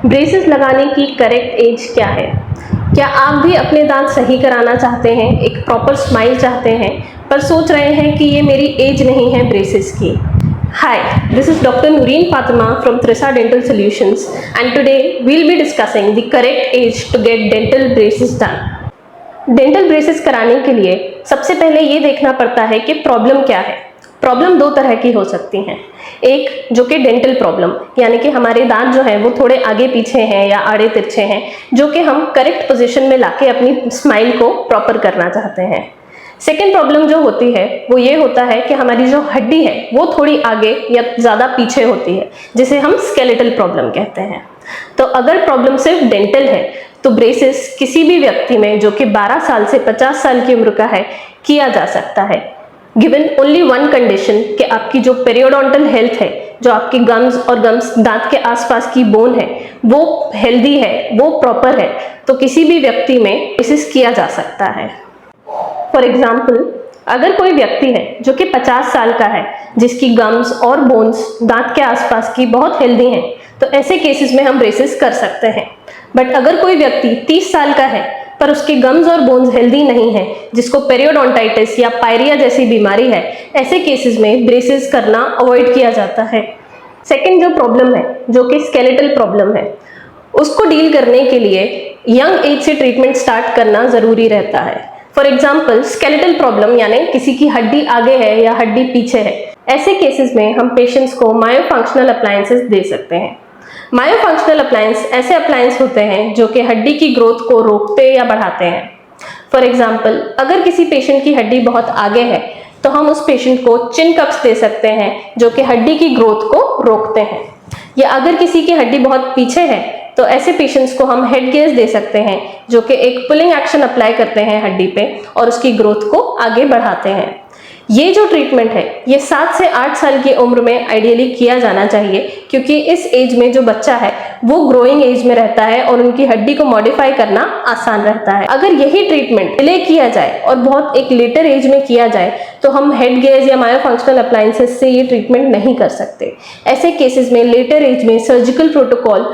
Braces लगाने की correct as क्या है? क्या आप भी अपने दांत सही कराना चाहते हैं, एक प्रॉपर स्माइल चाहते हैं, पर सोच रहे हैं कि ये मेरी एज नहीं है ब्रेसेस की? Hi, this is Dr. Nureen Fatima from Trisa Dental Solutions, and today we'll be discussing the correct age to get dental braces done. Dental braces कराने के लिए सबसे पहले ये देखना पड़ता है कि प्रॉब्लम क्या है। प्रॉब्लम दो तरह की हो सकती हैं। एक जो कि डेंटल प्रॉब्लम, यानी कि हमारे दांत जो है वो थोड़े आगे पीछे हैं या आड़े तिरछे हैं, जो कि हम करेक्ट पोजीशन में लाके अपनी स्माइल को प्रॉपर करना चाहते हैं। सेकेंड प्रॉब्लम जो होती है वो ये होता है कि हमारी जो हड्डी है वो थोड़ी आगे या ज़्यादा पीछे होती है, जिसे हम स्केलेटल प्रॉब्लम कहते हैं। तो अगर प्रॉब्लम सिर्फ डेंटल है तो ब्रेसेस किसी भी व्यक्ति में जो कि 12 साल से 50 साल की उम्र का है किया जा सकता है, गिवन ओनली वन कंडीशन कि आपकी जो पेरियोडोंटल हेल्थ है, जो आपकी गम्स और गम्स दांत के आसपास की बोन है वो हेल्दी है, वो प्रॉपर है, तो किसी भी व्यक्ति में ब्रेसेस किया जा सकता है। फॉर एग्जाम्पल, अगर कोई व्यक्ति है जो कि 50 साल का है, जिसकी गम्स और बोन्स दांत के आसपास की बहुत हेल्दी हैं, तो ऐसे केसेस में हम ब्रेसेस कर सकते हैं। बट अगर कोई व्यक्ति 30 साल का है पर उसकी गम्स और बोन्स हेल्दी नहीं है, जिसको पेरियोडोंटाइटिस या पायरिया जैसी बीमारी है, ऐसे केसेस में ब्रेसेस करना अवॉइड किया जाता है। सेकेंड जो प्रॉब्लम है, जो कि स्केलेटल प्रॉब्लम है, उसको डील करने के लिए यंग एज से ट्रीटमेंट स्टार्ट करना जरूरी रहता है। फॉर एग्जाम्पल, स्केलेटल प्रॉब्लम यानी किसी की हड्डी आगे है या हड्डी पीछे है, ऐसे केसेस में हम पेशेंट्स को मायोफंक्शनल अप्लायंसेस दे सकते हैं। मायोफंक्शनल अप्लायंस ऐसे अप्लायंस होते हैं जो कि हड्डी की ग्रोथ को रोकते या बढ़ाते हैं। फॉर एग्जाम्पल, अगर किसी पेशेंट की हड्डी बहुत आगे है तो हम उस पेशेंट को चिन कप्स दे सकते हैं जो कि हड्डी की ग्रोथ को रोकते हैं। या अगर किसी की हड्डी बहुत पीछे है तो ऐसे पेशेंट्स को हम हेड गियर्स दे सकते हैं जो कि एक पुलिंग एक्शन अप्लाई करते हैं हड्डी पे और उसकी ग्रोथ को आगे बढ़ाते हैं। ये जो ट्रीटमेंट है ये 7 से 8 साल की उम्र में आइडियली किया जाना चाहिए, क्योंकि इस एज में जो बच्चा है वो ग्रोइंग एज में रहता है और उनकी हड्डी को मॉडिफाई करना आसान रहता है। अगर यही ट्रीटमेंट डिले किया जाए और बहुत एक लेटर एज में किया जाए तो हम हेड गियर्स या मायोफंक्शनल अप्लायंसेस से ये ट्रीटमेंट नहीं कर सकते। ऐसे केसेस में लेटर एज में सर्जिकल प्रोटोकॉल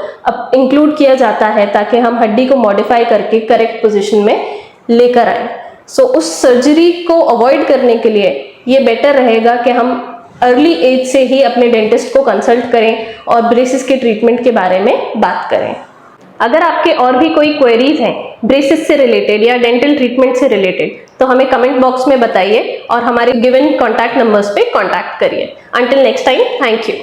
इंक्लूड किया जाता है ताकि हम हड्डी को मॉडिफाई करके करेक्ट पोजिशन में लेकर आए। सो उस सर्जरी को अवॉइड करने के लिए ये बेटर रहेगा कि हम अर्ली एज से ही अपने डेंटिस्ट को कंसल्ट करें और ब्रेसेस के ट्रीटमेंट के बारे में बात करें। अगर आपके और भी कोई क्वेरीज हैं ब्रेसेस से रिलेटेड या डेंटल ट्रीटमेंट से रिलेटेड, तो हमें कमेंट बॉक्स में बताइए और हमारे गिवन कॉन्टैक्ट नंबर्स पे कॉन्टैक्ट करिए। Until next time, thank you.